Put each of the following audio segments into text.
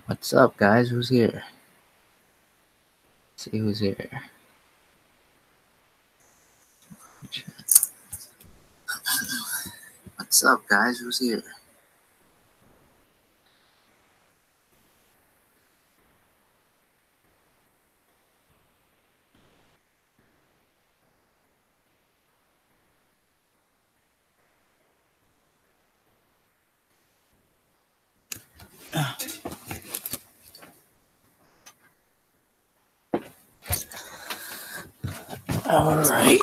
What's up, guys? Who's here? Let's see who's here. What's up, guys? Who's here? All right.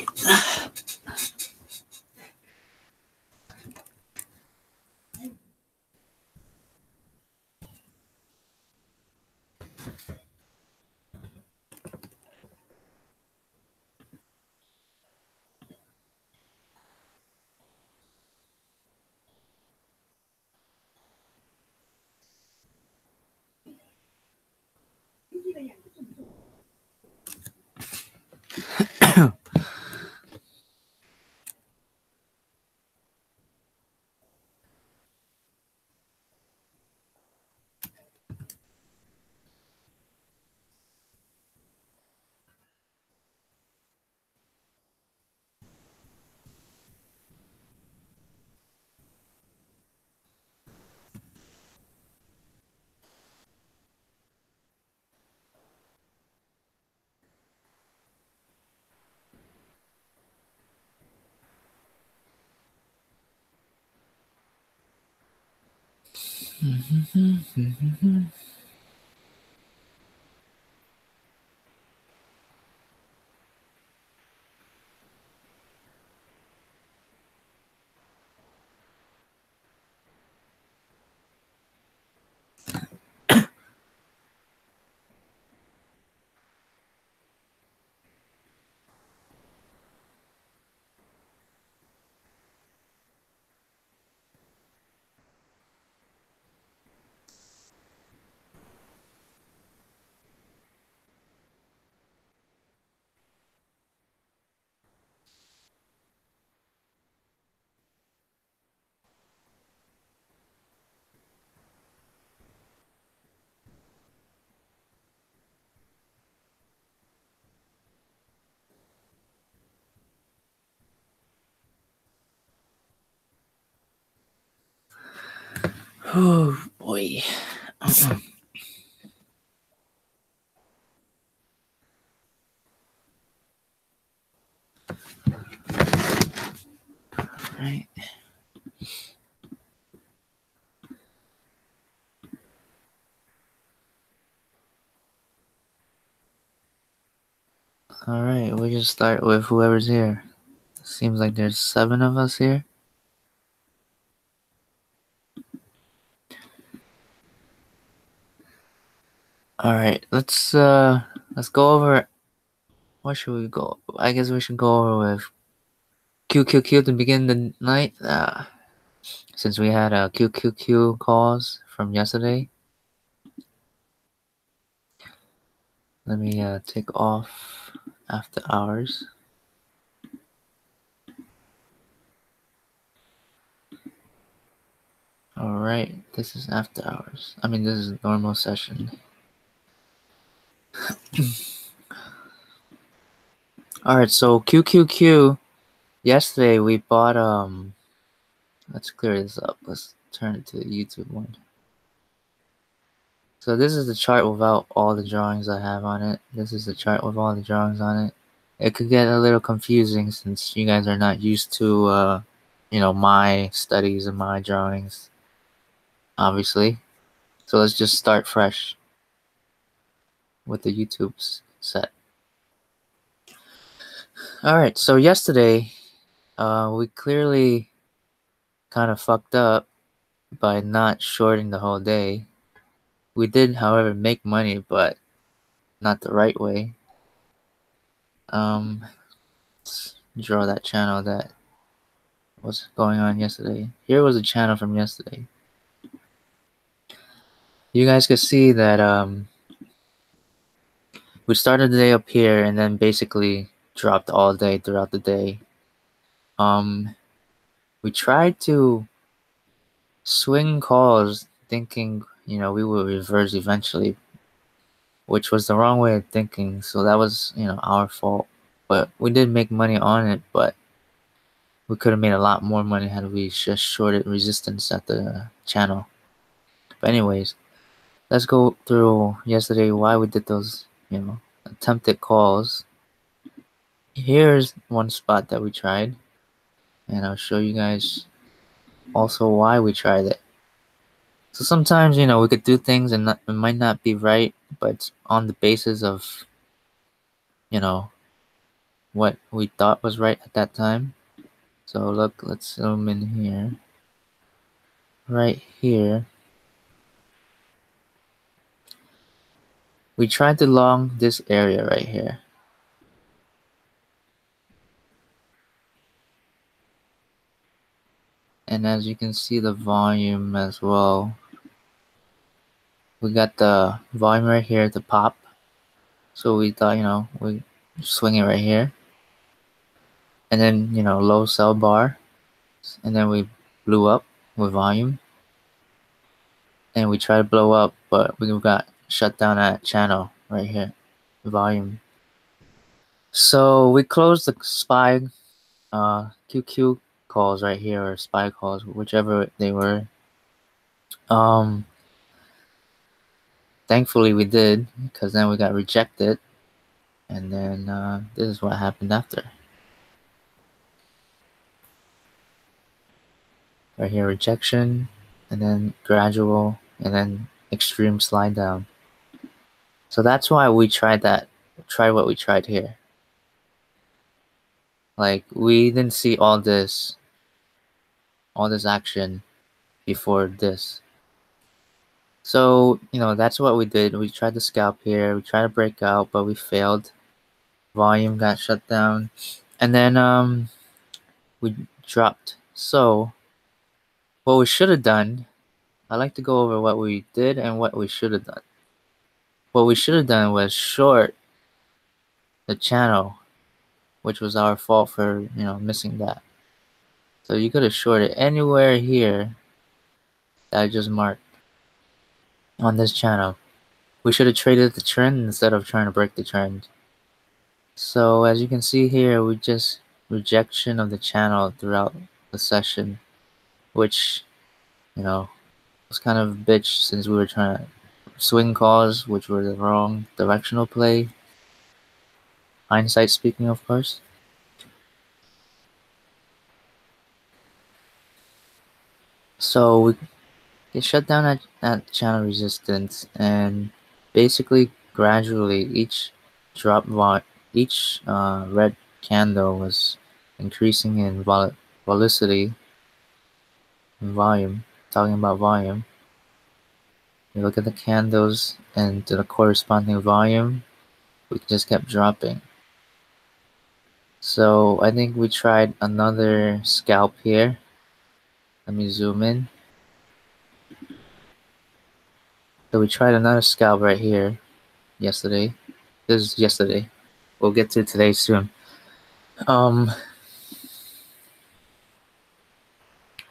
Oh boy. Right. All right. We'll just start with whoever's here. Seems like there's 7 of us here. All right. Let's go over. What should we go? I guess we should go over with QQQ to begin the night. Since we had a QQQ calls from yesterday. Let me take off after hours. All right, this is after hours. I mean, this is a normal session. All right, so QQQ. Yesterday we bought Let's clear this up. Let's turn it to the YouTube one. So this is the chart without all the drawings I have on it. This is the chart with all the drawings on it. It could get a little confusing since you guys are not used to, my studies and my drawings, obviously. So let's just start fresh with the YouTube set. All right, so yesterday, we clearly kind of fucked up by not shorting the whole day. We did, however, make money, but not the right way. Let's draw that channel that was going on yesterday. Here was a channel from yesterday. You guys could see that we started the day up here and then basically dropped all day throughout the day. We tried to swing calls thinking we would reverse eventually, which was the wrong way of thinking. So that was, our fault. But we did make money on it, but we could have made a lot more money had we just shorted resistance at the channel. But anyways, let's go through yesterday why we did those, attempted calls. Here's one spot that we tried, and I'll show you guys also why we tried it. So sometimes, we could do things and it might not be right, but it's on the basis of, what we thought was right at that time. So look, let's zoom in here. Right here, we tried to long this area right here. And as you can see the volume as well, we got the volume right here to pop. So we thought, we swing it right here. And then, low sell bar. And then we blew up with volume. And we tried to blow up, but we got shut down at channel right here, volume. So we closed the SPY QQ calls right here, or SPY calls, whichever they were. Thankfully we did, because then we got rejected, and then this is what happened after. Right here, rejection, and then gradual, and then extreme slide down. So that's why we tried what we tried here. Like, we didn't see all this action before this. So, that's what we did. We tried to scalp here, we tried to break out, but we failed. Volume got shut down, and then we dropped. So what we should have done, I like to go over what we did and what we should have done. What we should have done was short the channel, which was our fault for, missing that. So you could have shorted anywhere here that I just marked on this channel. We should have traded the trend instead of trying to break the trend. So as you can see here, we just rejection of the channel throughout the session, which, was kind of a bitch since we were trying to swing calls, which were the wrong directional play. Hindsight speaking, of course. So we get shut down at channel resistance, and basically gradually each red candle was increasing in volatility and volume. Talking about volume, you look at the candles and to the corresponding volume, we just kept dropping. So I think we tried another scalp here. Let me zoom in. So we tried another scalp right here yesterday. This is yesterday. We'll get to today soon.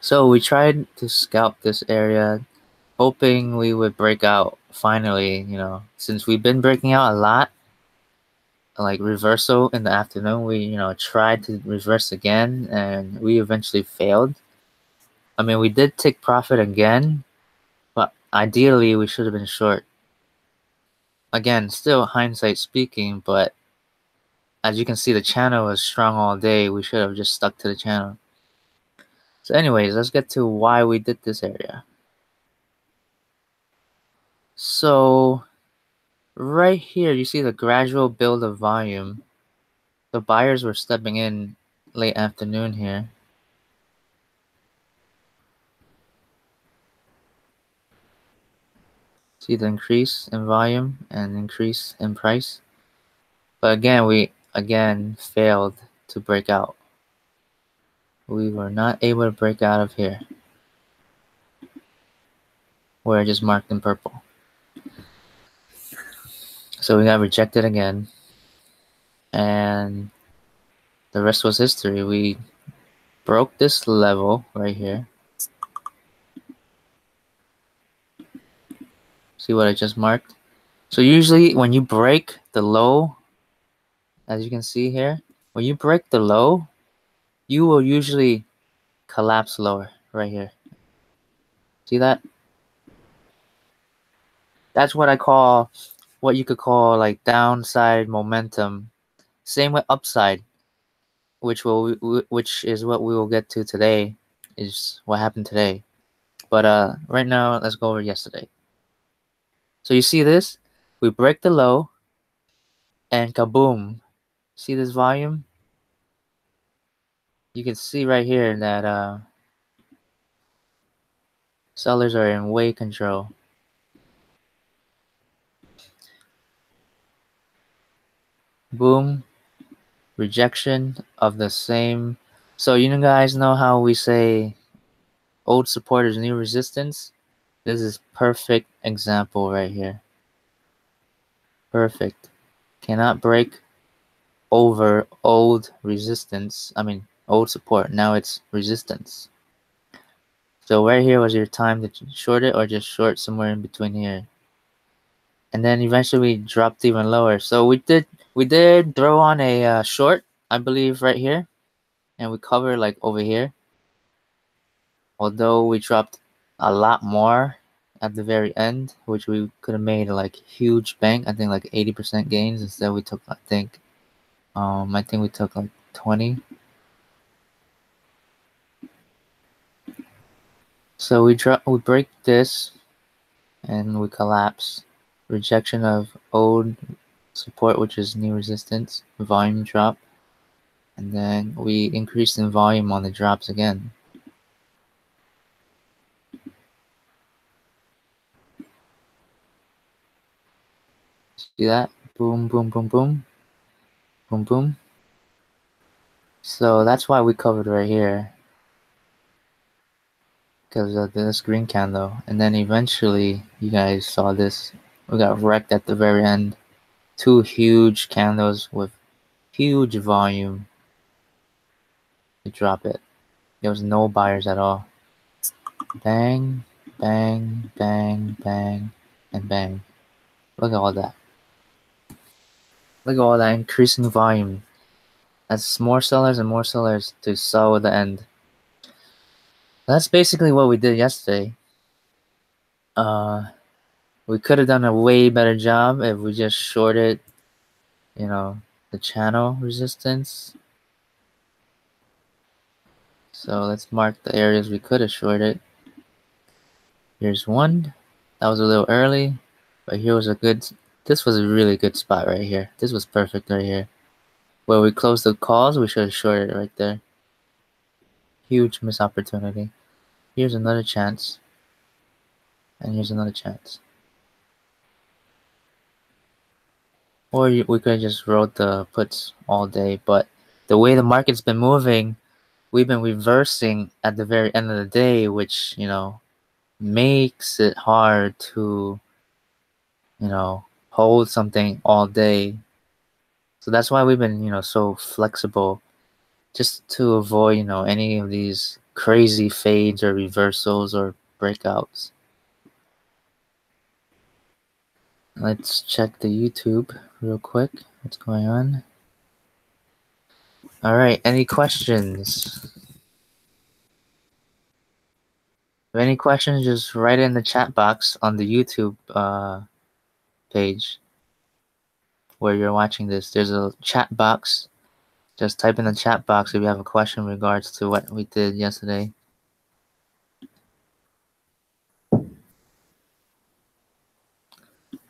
So we tried to scalp this area, hoping we would break out finally, since we've been breaking out a lot, like reversal in the afternoon. We, tried to reverse again, and we eventually failed. I mean, we did take profit again, but ideally we should have been short. Again, still hindsight speaking, but as you can see, the channel was strong all day. We should have just stuck to the channel. So anyways, let's get to why we did this area. So right here, you see the gradual build of volume. The buyers were stepping in late afternoon here. See the increase in volume and increase in price. But again, we failed to break out. We were not able to break out of here, where I just marked in purple. So we got rejected again, and the rest was history. We broke this level right here, See what I just marked? So usually when you break the low, as you can see here, when you break the low, you will usually collapse lower right here. See that? That's what I call, what you could call like downside momentum. Same with upside, which is what we will get to today, is what happened today. But right now, let's go over yesterday. So you see this? We break the low, and kaboom! See this volume? You can see right here that sellers are in way control. Boom, rejection of the same. So you guys know how we say old support is new resistance? This is perfect example right here. Perfect. Cannot break over old resistance. I mean, old support. Now it's resistance. So right here was your time to short it or just short somewhere in between here. And then eventually we dropped even lower. So we did throw on a short, I believe, right here, and we covered like over here. Although we dropped a lot more at the very end, which we could have made like huge bank. I think like 80% gains. Instead we took I think we took like 20. So we break this and we collapse. Rejection of old support, which is new resistance, volume drop, and then we increased in volume on the drops again. See that? Boom, boom, boom, boom, boom, boom. So that's why we covered right here, because of this green candle. And then eventually, you guys saw this. We got wrecked at the very end. Two huge candles with huge volume to drop it. There was no buyers at all. Bang, bang, bang, bang, and bang. Look at all that. Look at all that increasing volume. That's more sellers and more sellers to sell at the end. That's basically what we did yesterday. We could have done a way better job if we just shorted, the channel resistance. So let's mark the areas we could have shorted. Here's one. That was a little early, but this was a really good spot right here. This was perfect right here. Where we closed the calls, we should have shorted right there. Huge missed opportunity. Here's another chance. And here's another chance. Or we could have just rode the puts all day, but the way the market's been moving, we've been reversing at the very end of the day, which, makes it hard to, hold something all day. So that's why we've been, so flexible, just to avoid, any of these crazy fades or reversals or breakouts. Let's check the YouTube real quick. What's going on? All right, any questions? If any questions, just write it in the chat box on the YouTube page where you're watching this. There's a chat box. Just type in the chat box if you have a question in regards to what we did yesterday.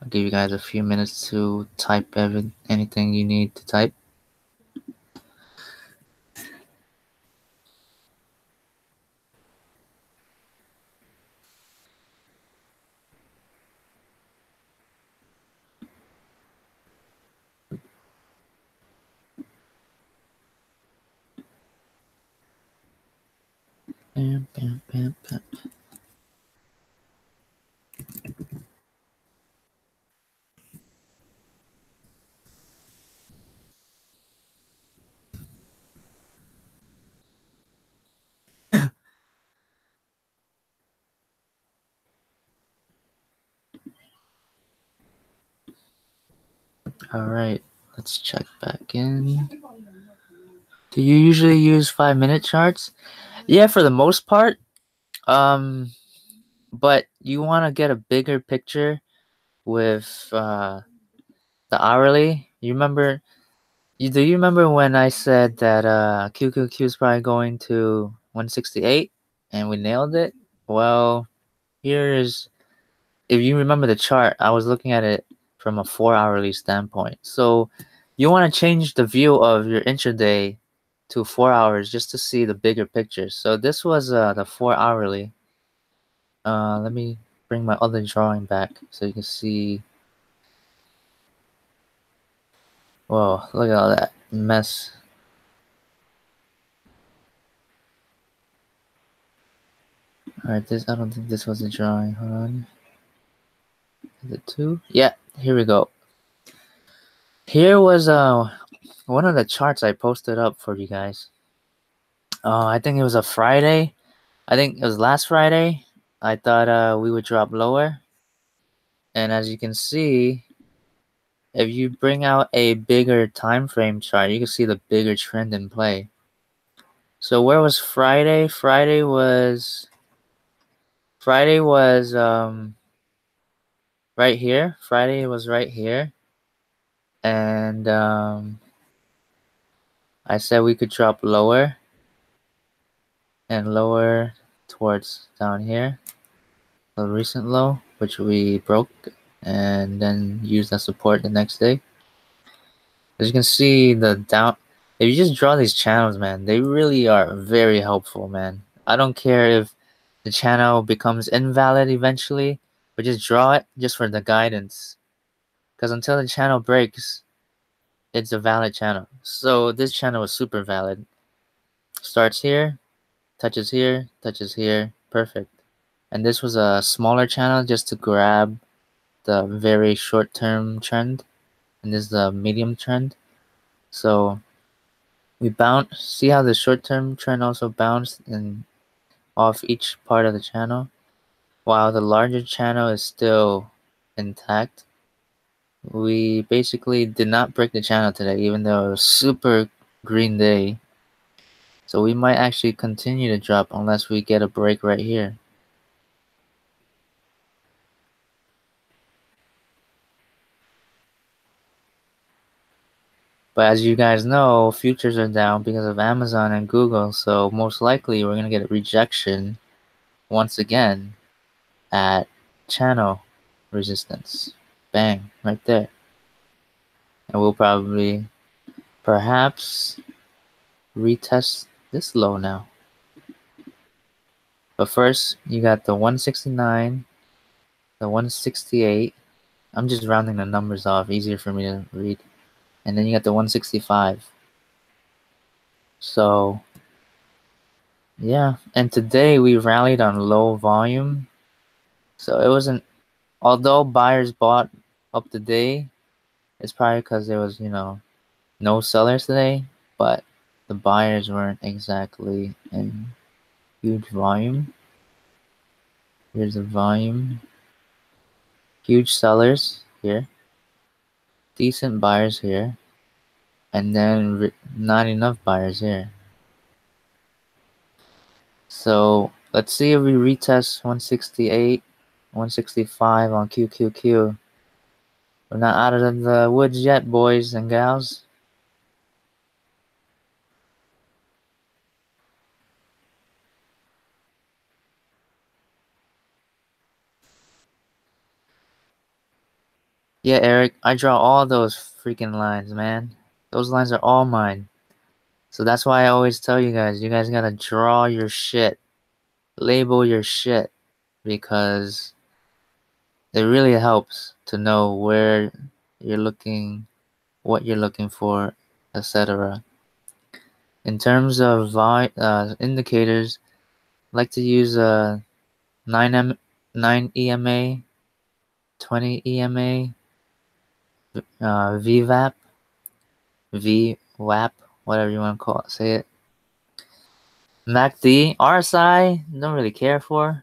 I'll give you guys a few minutes to type anything you need to type. Bam, bam, bam, bam. Alright, let's check back in. Do you usually use 5-minute charts? Yeah, for the most part. But you want to get a bigger picture with the hourly. Do you remember when I said that QQQ is probably going to 168 and we nailed it? Well, here's if you remember the chart, I was looking at it from a 4-hourly standpoint. So you want to change the view of your intraday to 4 hours just to see the bigger picture. So this was the 4-hourly. Let me bring my other drawing back so you can see. Whoa, look at all that mess. Alright, I don't think this was a drawing. Hold on. Is it 2? Yeah, here we go. Here was one of the charts I posted up for you guys. I think it was a Friday. I think it was last Friday. I thought we would drop lower. And as you can see, if you bring out a bigger time frame chart, you can see the bigger trend in play. So where was Friday? Friday was right here. Friday was right here. And I said we could drop lower and lower towards down here, the recent low, which we broke, and then used as support the next day. As you can see, if you just draw these channels, man, they really are very helpful, man. I don't care if the channel becomes invalid eventually, but just draw it just for the guidance. Because until the channel breaks, it's a valid channel. So this channel is super valid. Starts here, touches here, touches here, perfect. And this was a smaller channel just to grab the very short-term trend, and this is the medium trend. So we bounce. See how the short-term trend also bounced in off each part of the channel, while the larger channel is still intact. We basically did not break the channel today, even though it was super green day. So we might actually continue to drop unless we get a break right here. But as you guys know, futures are down because of Amazon and Google, so most likely we're going to get a rejection once again at channel resistance. Bang, right there. And we'll probably, perhaps, retest this low now. But first, you got the 169, the 168. I'm just rounding the numbers off, easier for me to read. And then you got the 165. So yeah, and today we rallied on low volume. So it wasn't, although buyers bought up today, it's probably because there was, no sellers today, but the buyers weren't exactly in huge volume. Here's the volume. Huge sellers here. Decent buyers here. And then not enough buyers here. So let's see if we retest 168, 165 on QQQ. We're not out of the woods yet, boys and gals. Yeah, Eric, I draw all those freaking lines, man. Those lines are all mine. So that's why I always tell you guys gotta draw your shit. Label your shit. Because it really helps to know where you're looking, what you're looking for, etc. In terms of indicators, I like to use 9 EMA, 20 EMA, VWAP, VWAP, whatever you want to call it, say it. MACD, RSI, don't really care for.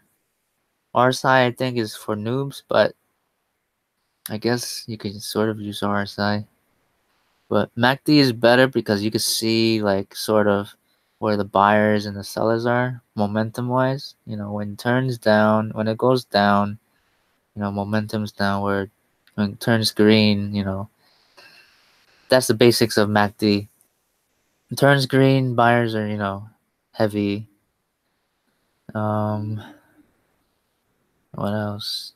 RSI I think is for noobs, but I guess you can sort of use RSI. But MACD is better because you can see like sort of where the buyers and the sellers are momentum wise. When it turns down, when it goes down, momentum's downward. When it turns green, that's the basics of MACD. It turns green, buyers are, heavy. What else?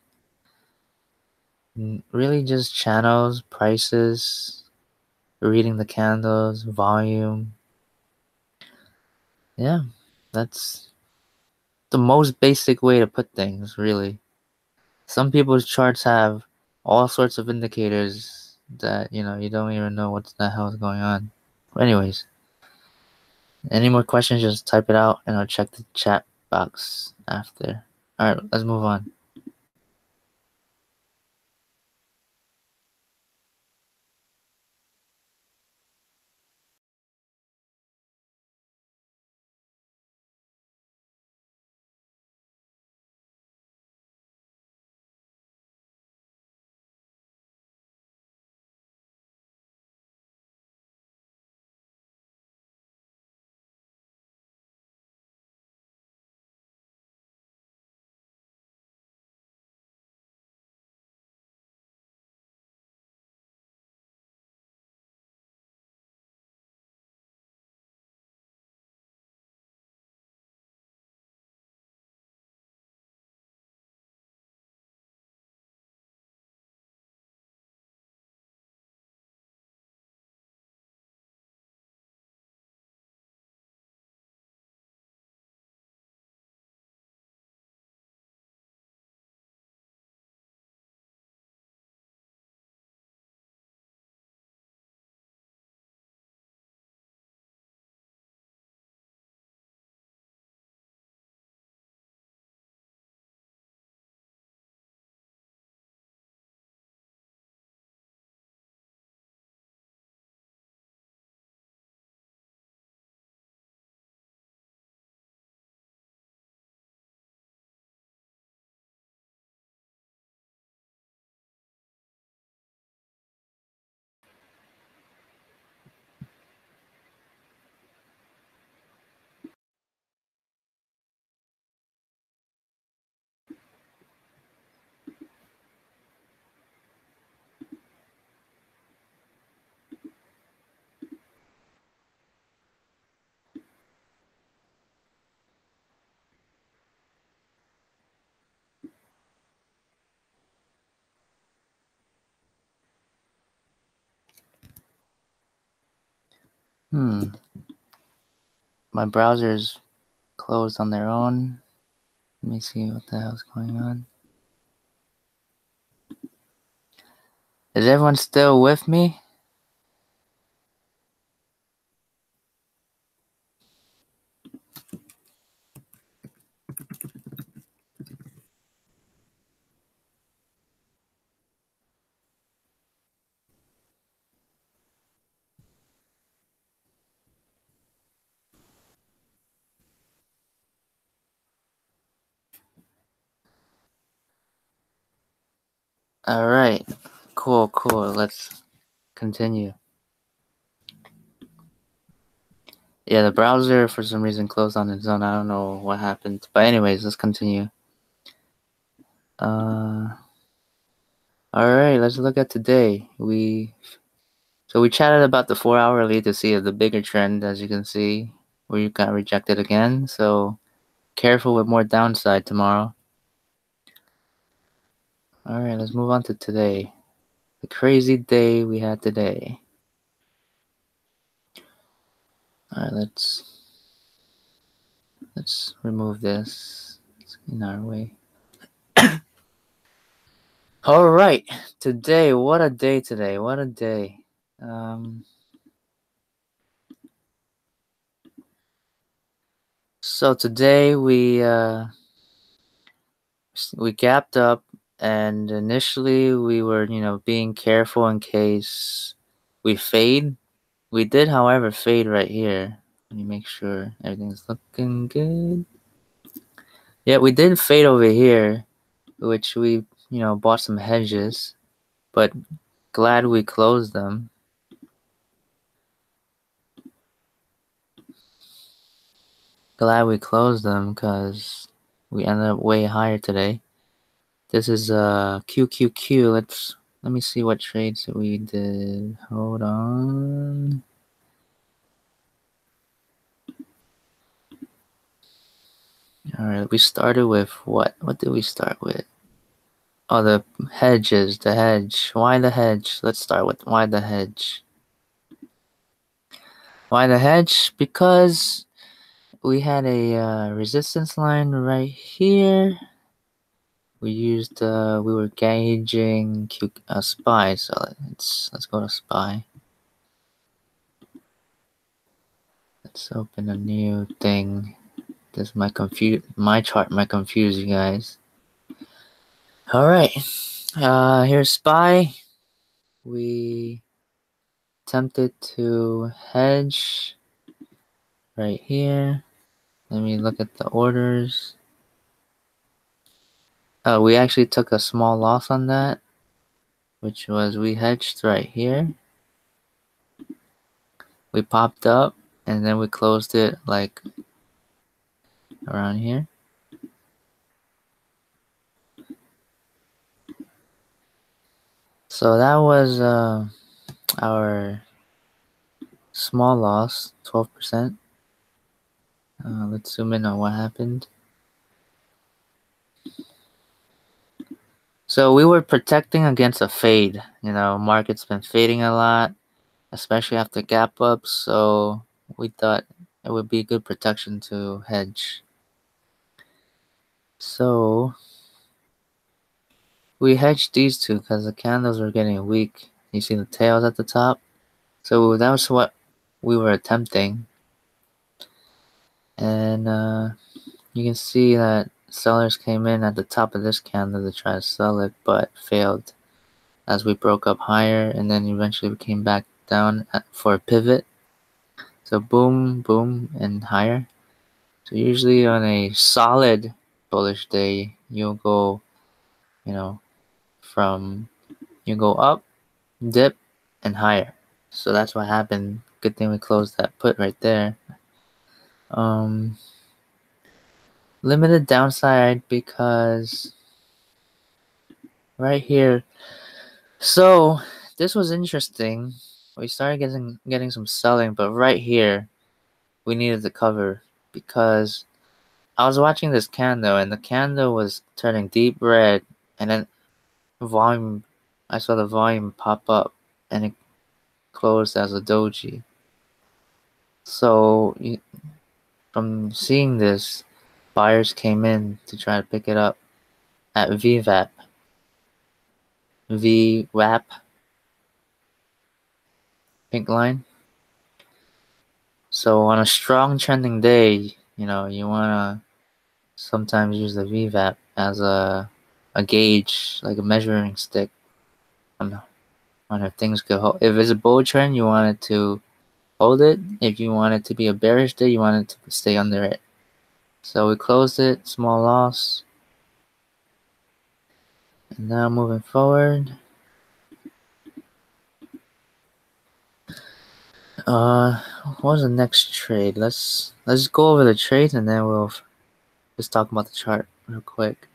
Really just channels, prices, reading the candles, volume. Yeah, that's the most basic way to put things, really. Some people's charts have all sorts of indicators that, you don't even know what the hell is going on. Anyways, any more questions, just type it out and I'll check the chat box after. Alright, let's move on. My browser's closed on their own. Let me see what the hell's going on. Is everyone still with me? Alright. Cool. Let's continue. Yeah, the browser for some reason closed on its own. I don't know what happened. But anyways, let's continue. Alright, let's look at today. We chatted about the 4-hourly to see the bigger trend, as you can see, where you got rejected again. So careful with more downside tomorrow. Alright, let's move on to today. The crazy day we had today. Alright, let's remove this. It's in our way. Alright, today, what a day today. What a day. So today we gapped up, and initially we were, being careful in case we fade. We did, however, fade right here. Let me make sure everything's looking good. Yeah, we did fade over here, which we, bought some hedges, but glad we closed them. glad we closed them because we ended up way higher today. This is QQQ. Let me see what trades that we did. Hold on. All right, we started with what? What did we start with? Oh, the hedges. The hedge. Why the hedge? Let's start with why the hedge. Why the hedge? Because we had a resistance line right here. We were gauging SPY. So let's go to SPY. Let's open a new thing. This might my chart might confuse you guys. All right, here's SPY. We attempted to hedge right here. Let me look at the orders. We actually took a small loss on that, which was we hedged right here. We popped up and then we closed it like around here. So that was our small loss, 12%. Let's zoom in on what happened. So we were protecting against a fade. Market's been fading a lot, especially after gap ups. So we thought it would be good protection to hedge. So we hedged these two because the candles were getting weak. You see the tails at the top? So that was what we were attempting. And you can see that sellers came in at the top of this candle to try to sell it, but failed as we broke up higher, and then eventually we came back down for a pivot. So boom, boom, and higher. So usually on a solid bullish day, you'll go, you go up, dip, and higher. So that's what happened. Good thing we closed that put right there. Limited downside because right here. So this was interesting. We started getting some selling, but right here we needed to cover because I was watching this candle and the candle was turning deep red, and then I saw the volume pop up and it closed as a doji. So from seeing this, buyers came in to try to pick it up at VWAP, pink line. So on a strong trending day, you wanna sometimes use the VWAP as a gauge, like a measuring stick on if things could hold. If it's a bull trend, you want it to hold it. If you want it to be a bearish day, you want it to stay under it. So we closed it, small loss. And now moving forward. What was the next trade? Let's go over the trades and then we'll just talk about the chart real quick.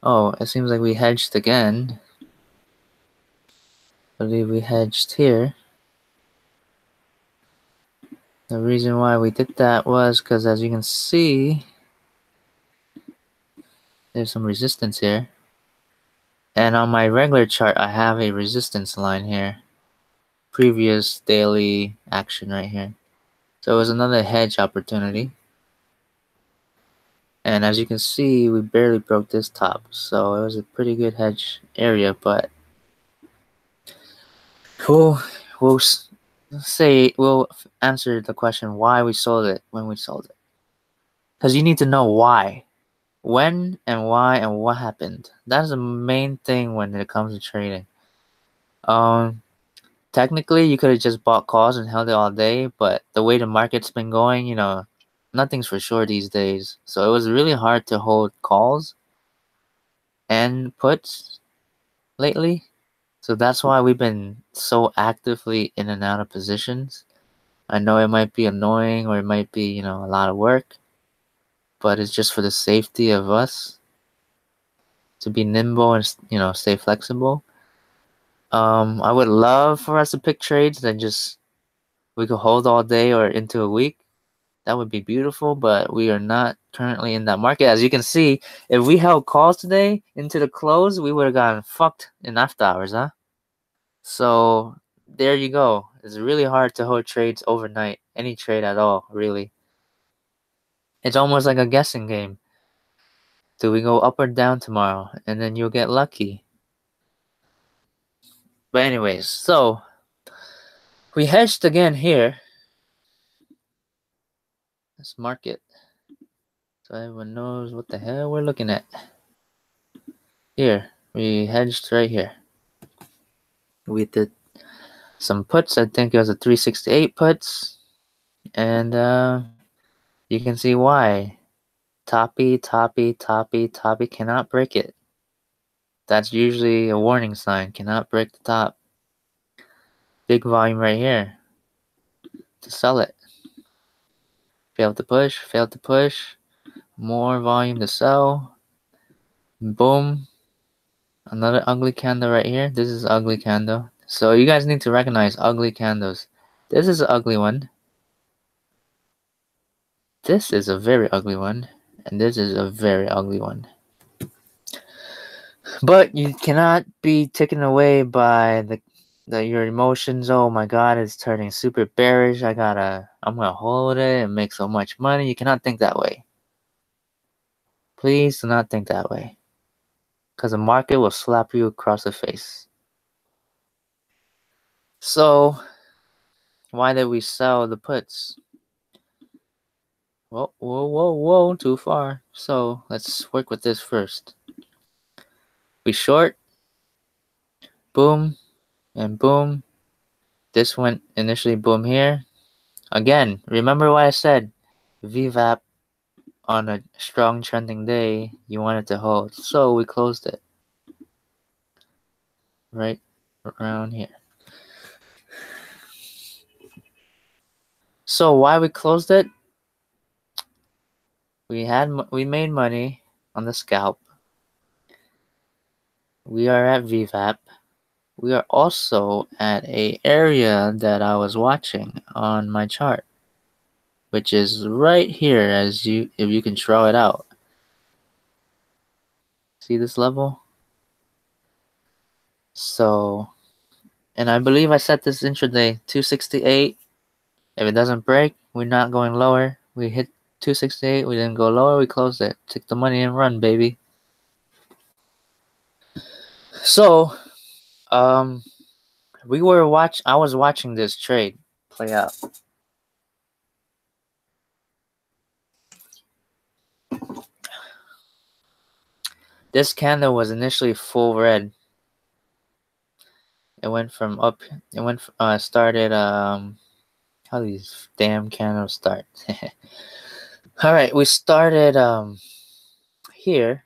Oh, it seems like we hedged again. I believe we hedged here. The reason why we did that was because, as you can see, there's some resistance here. And on my regular chart, I have a resistance line here. Previous daily action right here. So it was another hedge opportunity. And as you can see, we barely broke this top. So it was a pretty good hedge area, but we'll answer the question why we sold it when we sold it. Because you need to know why. When and why and what happened. That's the main thing when it comes to trading. Technically, you could have just bought calls and held it all day, but the way the market's been going, nothing's for sure these days. So it was really hard to hold calls and puts lately. So that's why we've been so actively in and out of positions. I know it might be annoying or it might be, a lot of work, but it's just for the safety of us to be nimble and, stay flexible. I would love for us to pick trades that we could hold all day or into a week. That would be beautiful, but we are not currently in that market. As you can see, if we held calls today into the close, we would have gotten fucked in after hours, huh? So there you go. It's really hard to hold trades overnight. Any trade at all, really. It's almost like a guessing game. Do we go up or down tomorrow? And then you'll get lucky. But anyways, so we hedged again here. Let's mark it so everyone knows what the hell we're looking at. Here, we hedged right here. We did some puts. I think it was a 368 puts. And you can see why. Toppy cannot break it. That's usually a warning sign. Cannot break the top. Big volume right here to sell it. Failed to push. More volume to sell. Boom. Another ugly candle right here. This is an ugly candle. So you guys need to recognize ugly candles. This is an ugly one. This is a very ugly one. And this is a very ugly one. But you cannot be taken away by your emotions. Oh my god, it's turning super bearish. I'm gonna hold it and make so much money. You cannot think that way. Please do not think that way. Because the market will slap you across the face. So why did we sell the puts? Whoa, too far. So let's work with this first. We short, boom, and boom. This went initially boom here. Again, remember what I said. VWAP on a strong trending day, you want it to hold. So we closed it. Right around here. So why we closed it? We made money on the scalp. We are at VWAP. We are also at a area that I was watching on my chart, which is right here if you can draw it out. See this level? So, and I believe I set this intraday 268. If it doesn't break, we're not going lower. We hit 268, we didn't go lower, we closed it. Took the money and run, baby. So, I was watching this trade play out. This candle was initially full red. It went from up. It went started. How do these damn candles start? All right, we started here.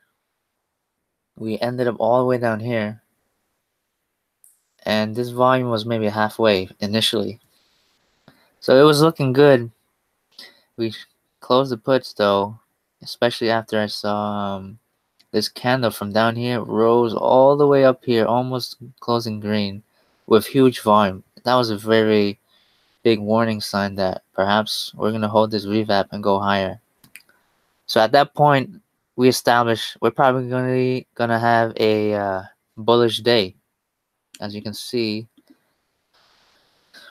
We ended up all the way down here, and this volume was maybe halfway initially. So it was looking good. We closed the puts though, especially after I saw this candle from down here rose all the way up here, almost closing green, with huge volume. That was a very big warning sign that perhaps we're gonna hold this revamp and go higher. So at that point, we established we're probably gonna have a bullish day. As you can see,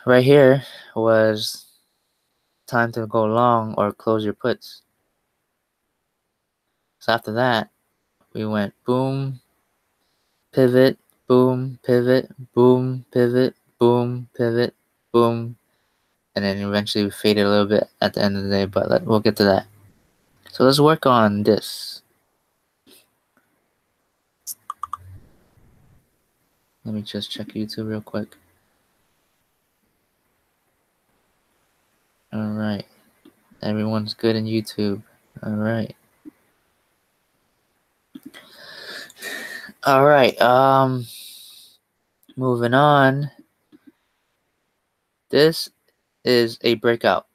right here was time to go long or close your puts. So after that, we went boom, pivot, boom, pivot, boom, pivot, boom, pivot, boom, and then eventually we faded a little bit at the end of the day, but we'll get to that. So let's work on this. Let me just check YouTube real quick. Alright. Everyone's good in YouTube. Alright. Alright, moving on. This is a breakout.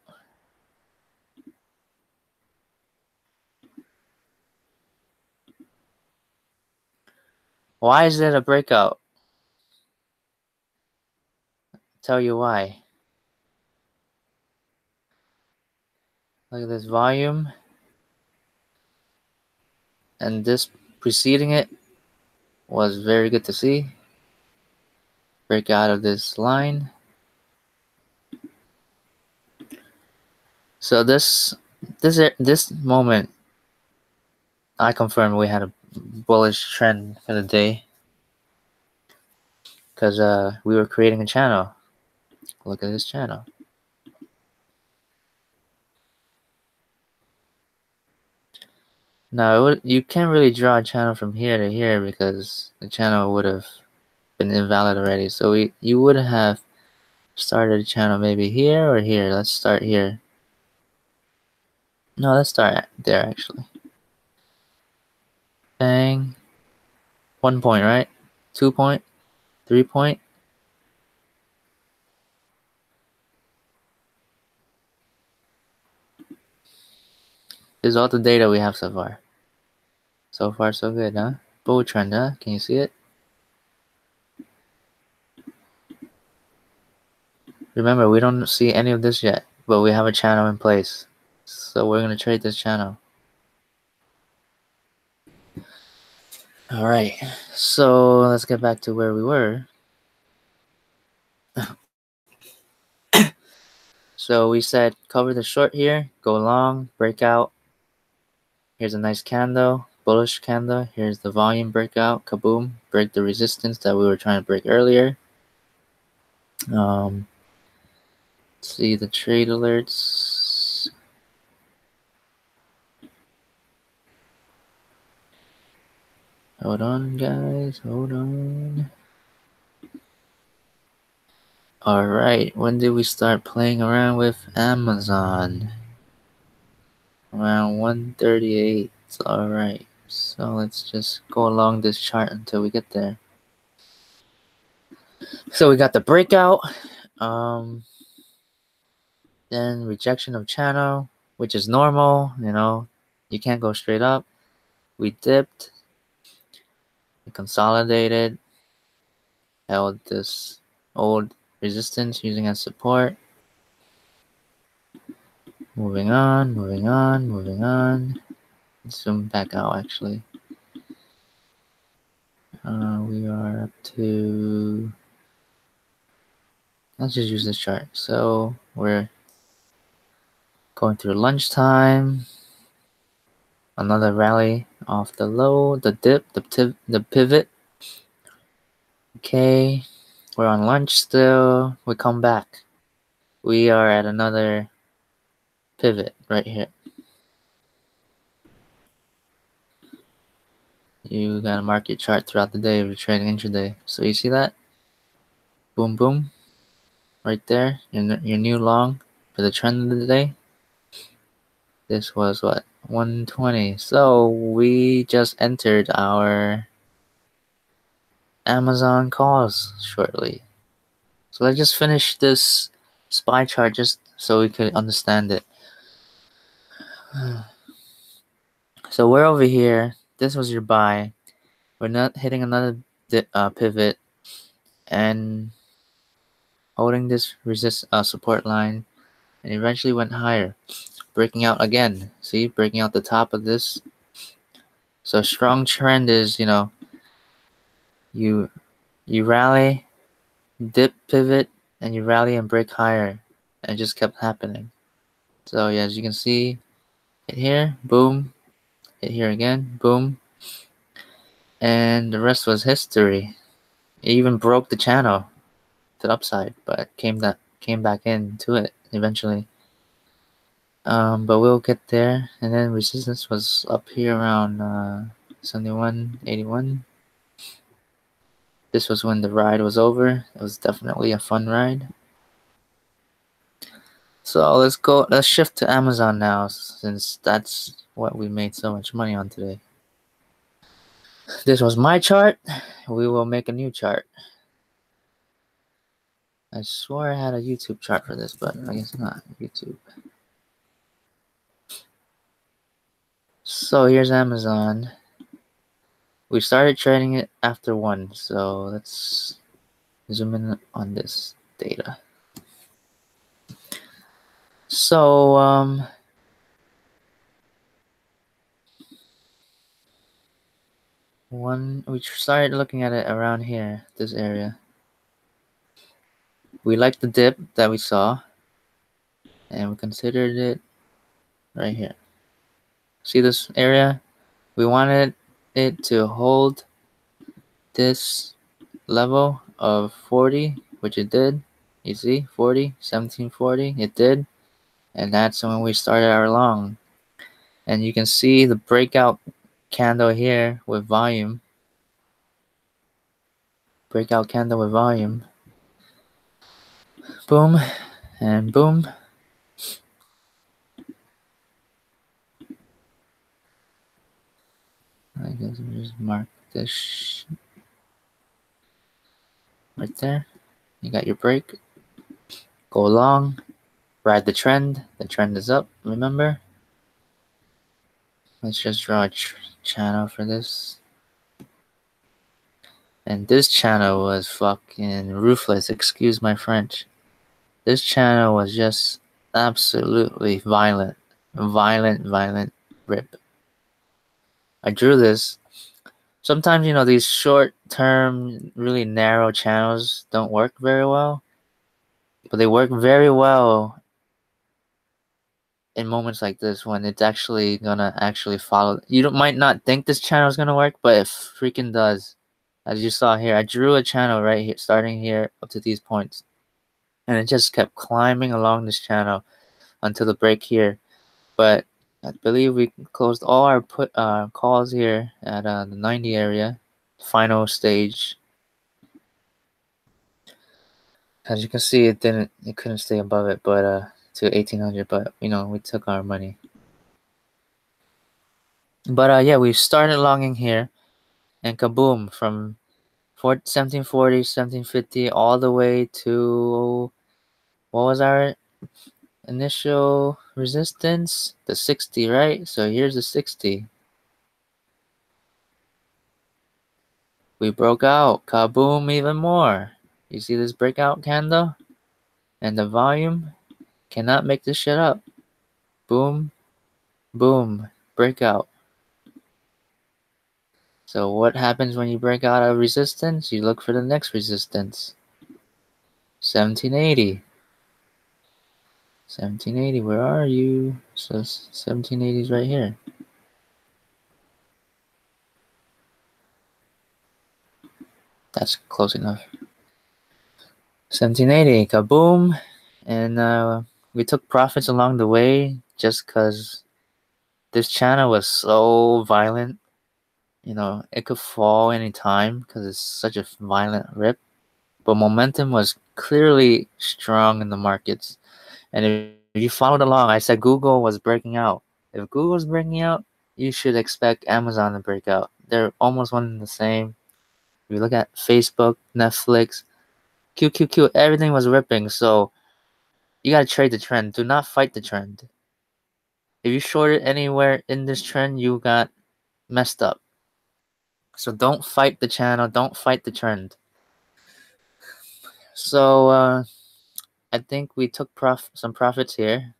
Why is it a breakout? Tell you why. Look at this volume. And this preceding it was very good to see. Break out of this line. So this moment, I confirmed we had a bullish trend for the day because we were creating a channel. Look at this channel. Now you can't really draw a channel from here to here because the channel would have been invalid already. So you would have started a channel maybe here or here. Let's start here. No, let's start there actually. Bang. 1 point, right? 2 point, 3 point. This is all the data we have so far. So far, so good, huh? Bull trend, huh? Can you see it? Remember, we don't see any of this yet, but we have a channel in place. So we're going to trade this channel. Alright, so let's get back to where we were. So we said cover the short here, go long, breakout. Here's a nice candle, bullish candle. Here's the volume breakout, kaboom, break the resistance that we were trying to break earlier. See the trade alerts. Hold on, guys, hold on. Alright, when did we start playing around with Amazon? Around 138. Alright, so let's just go along this chart until we get there. So we got the breakout, then rejection of channel, which is normal, you know, you can't go straight up. We dipped, we consolidated, held this old resistance using as support. Moving on, moving on, moving on. Zoom back out actually. We are up to, let's just use this chart. So we're going through lunchtime. Another rally off the low, the dip, the pivot. Okay, we're on lunch still. We come back. We are at another pivot right here. You gotta mark your chart throughout the day if you're trading intraday. So you see that? Boom, boom. Right there, your new long for the trend of the day. This was what? 120. So we just entered our Amazon calls shortly. So let's just finish this SPY chart just so we could understand it. So we're over here. This was your buy. We're not hitting another pivot and holding this support line, and eventually went higher, breaking out again. See, breaking out the top of this. So strong trend is, you know, you rally, dip, pivot, and you rally and break higher, and it just kept happening. So yeah, as you can see, hit here, boom, hit here again, boom, and the rest was history. It even broke the channel to the upside, but came back into it eventually. But we'll get there. And then resistance was up here around 71, 81. This was when the ride was over. It was definitely a fun ride. So let's shift to Amazon now, since that's what we made so much money on today. This was my chart. We will make a new chart. I swore I had a YouTube chart for this, but I guess not. YouTube. So here's Amazon. We started trading it after 1, so let's zoom in on this data. So we started looking at it around here, this area. We liked the dip that we saw, and we considered it right here. See this area? We wanted it to hold this level of 40, which it did. You see, 40, 1740, it did. And that's when we started our long. And you can see the breakout candle here with volume. Breakout candle with volume. Boom and boom. I guess we just mark this right there. You got your break. Go long. Ride the trend. The trend is up, remember? Let's just draw a channel for this. And this channel was fucking ruthless, excuse my French. This channel was just absolutely violent. Violent rip. I drew this. Sometimes, these short-term, really narrow channels don't work very well. But they work very well in moments like this when it's actually gonna follow. You might not think this channel is gonna work, but it freaking does. As you saw here, I drew a channel right here, starting here up to these points. And it just kept climbing along this channel until the break here. But I believe we closed all our calls here at the 90 area, final stage. As you can see, it couldn't stay above it, but to 1800. But we took our money. But yeah, we started longing here, and kaboom, from 1740, 1750, all the way to, what was our initial resistance? The 60, right? So here's the 60. We broke out, kaboom, even more. You see this breakout candle? And the volume cannot make this shit up. Boom, boom, breakout. So what happens when you break out of resistance? You look for the next resistance. 1780. 1780, where are you? So 1780 is right here. That's close enough. 1780, kaboom. And we took profits along the way just because this channel was so violent. It could fall anytime because it's such a violent rip. But momentum was clearly strong in the markets. And if you followed along, I said Google was breaking out. If Google's breaking out, you should expect Amazon to break out. They're almost one and the same. If you look at Facebook, Netflix, QQQ, everything was ripping. So you gotta trade the trend. Do not fight the trend. If you shorted anywhere in this trend, you got messed up. So don't fight the channel. Don't fight the trend. So I think we took some profits here.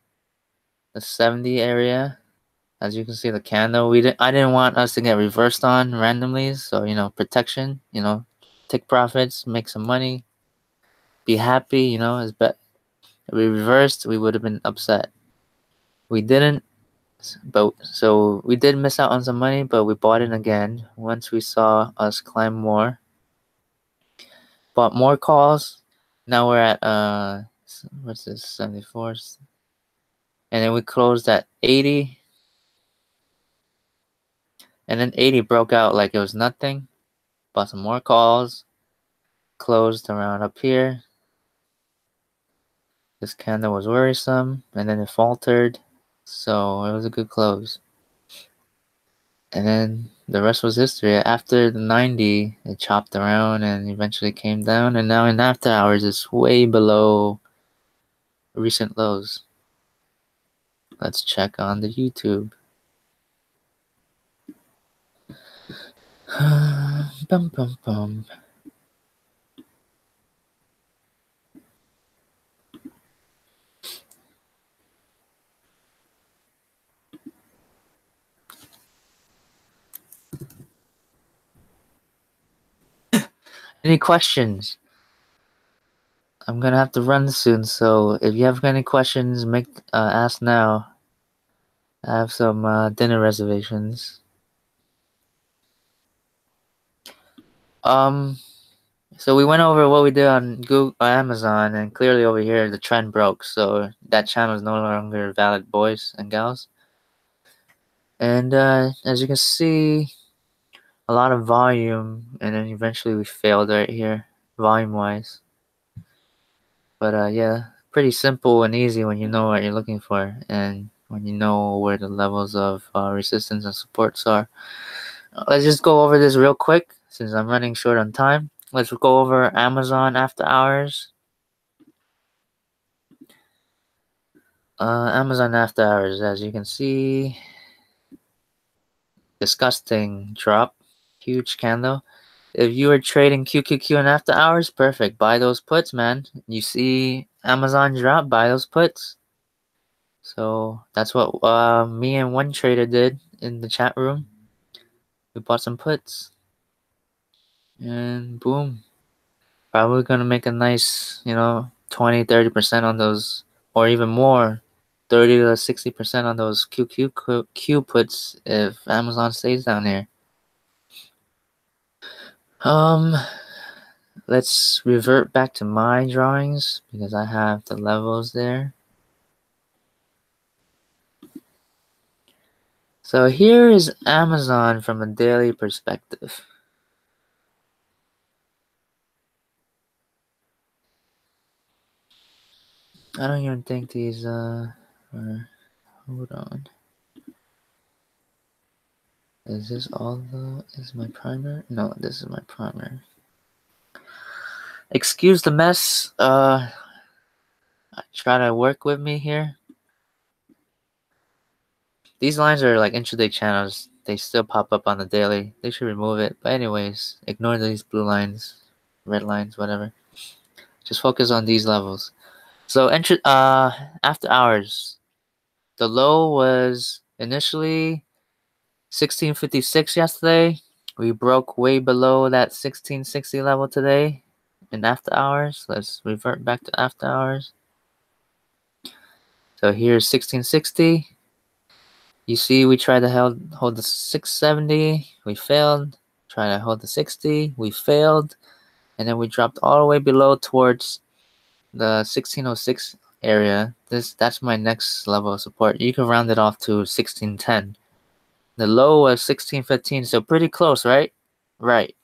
The 70 area. As you can see, the candle. I didn't want us to get reversed on randomly. So protection. Take profits, make some money, be happy. If we reversed, we would have been upset. We didn't. But so we did miss out on some money, but we bought it again once we saw us climb more. Bought more calls. Now we're at what's this, 74? And then we closed at 80. And then 80 broke out like it was nothing. Bought some more calls. Closed around up here. This candle was worrisome, and then it faltered. So it was a good close. And then the rest was history. After the 90, it chopped around and eventually came down. And now in after hours, it's way below recent lows. Let's check on the YouTube. Bum, bum, bum. Any questions? I'm gonna have to run soon, so if you have any questions, ask now. I have some dinner reservations. Um, so we went over what we did on Google, Amazon, and clearly over here the trend broke. So that channel is no longer valid, boys and gals. And as you can see, a lot of volume, and then eventually we failed right here, volume-wise. But yeah, pretty simple and easy when you know what you're looking for, and when you know where the levels of resistance and supports are. Let's just go over this real quick since I'm running short on time. Let's go over Amazon after hours. Amazon after hours, as you can see, disgusting drop, huge candle. If you are trading QQQ and after hours, perfect. Buy those puts, man. You see Amazon drop, buy those puts. So that's what me and one trader did in the chat room. We bought some puts, and boom, probably gonna make a nice, 20-30% on those, or even more, 30 to 60% on those QQQ puts if Amazon stays down here. Let's revert back to my drawings because I have the levels there. So here is Amazon from a daily perspective. I don't even think these hold on. Is this is my primer? No, this is my primer. Excuse the mess. Try to work with me here. These lines are like intraday channels. They still pop up on the daily. They should remove it. But anyways, ignore these blue lines, red lines, whatever. Just focus on these levels. So after hours, the low was initially 1656 yesterday. We broke way below that 1660 level today in after hours. Let's revert back to after hours. So here's 1660. You see we tried to hold the 670. We failed. Try to hold the 60. We failed. And then we dropped all the way below towards the 1606 area. That's my next level of support. You can round it off to 1610. The low was 1615, so pretty close, right? Right.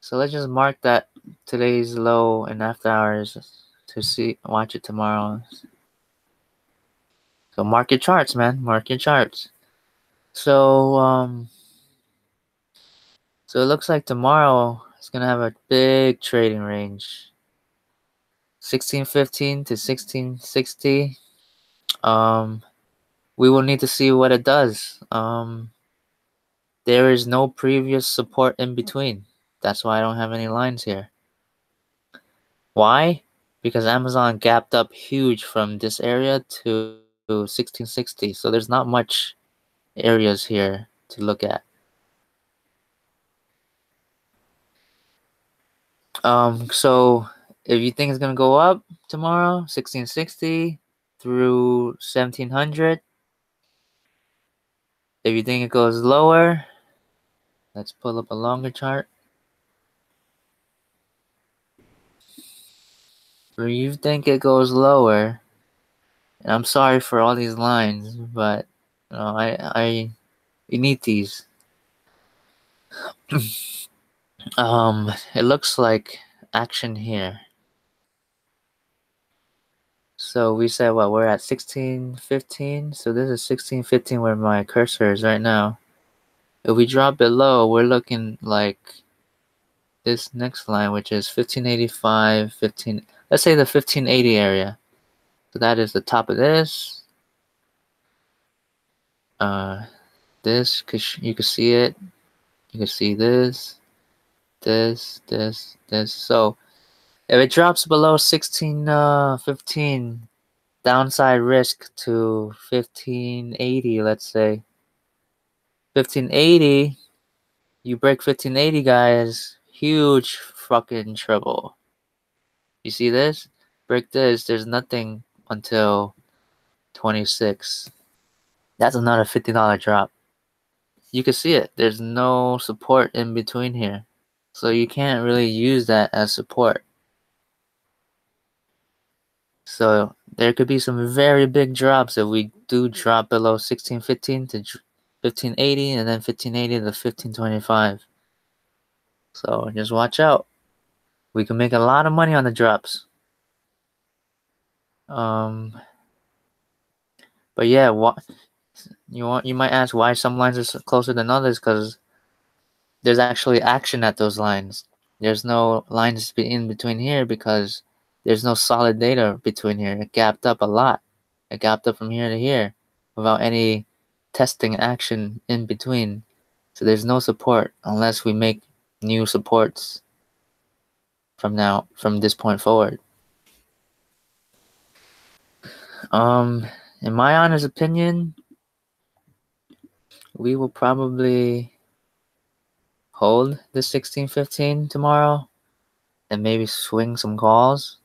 So let's just mark that today's low and after hours to watch it tomorrow. So mark your charts, man. Mark your charts. So so it looks like tomorrow it's gonna have a big trading range. 1615 to 1660. We will need to see what it does. There is no previous support in between. That's why I don't have any lines here. Why? Because Amazon gapped up huge from this area to 1660. So there's not much areas here to look at. So if you think it's gonna go up tomorrow, 1660 through 1700. If you think it goes lower, let's pull up a longer chart. If you think it goes lower, and I'm sorry for all these lines, but you need these. It looks like action here. So we said what, we're at 1615. So this is 1615 where my cursor is right now. If we drop below, we're looking like this next line, which is 1585, 15. Let's say the 1580 area. So that is the top of this. This, cause you can see it. You can see this, this. So if it drops below 1615, downside risk to 1580, let's say 1580. You break 1580, guys. Huge fucking trouble. You see this? Break this. There's nothing until 26. That's another $50 drop. You can see it. There's no support in between here. So you can't really use that as support. So there could be some very big drops if we do drop below 1615 to 1580 and then 1580 to 1525. So just watch out. We can make a lot of money on the drops. But yeah, what you might ask why some lines are closer than others, because there's actually action at those lines. There's no lines in between here because there's no solid data between here. It gapped up a lot. It gapped up from here to here without any testing action in between. So there's no support unless we make new supports from this point forward. In my honest opinion, we will probably hold the 1615 tomorrow and maybe swing some calls.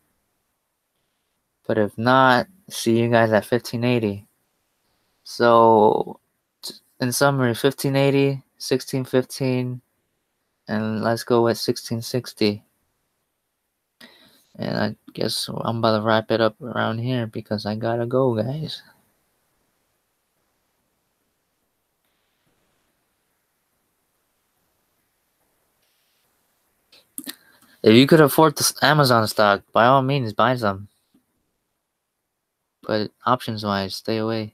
But if not, see you guys at 1580. So in summary, 1580, 1615, and let's go with 1660. And I guess I'm about to wrap it up around here because I gotta go, guys. If you could afford the Amazon stock, by all means, buy some. But options-wise, stay away.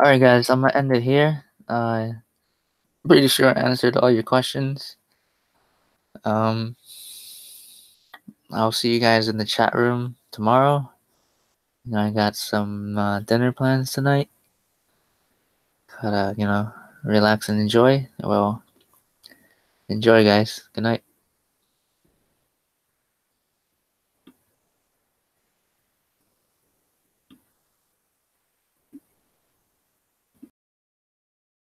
Alright, guys, I'm gonna end it here. Pretty sure I answered all your questions. I'll see you guys in the chat room tomorrow. I got some dinner plans tonight. Gotta, relax and enjoy. Well, enjoy, guys. Good night.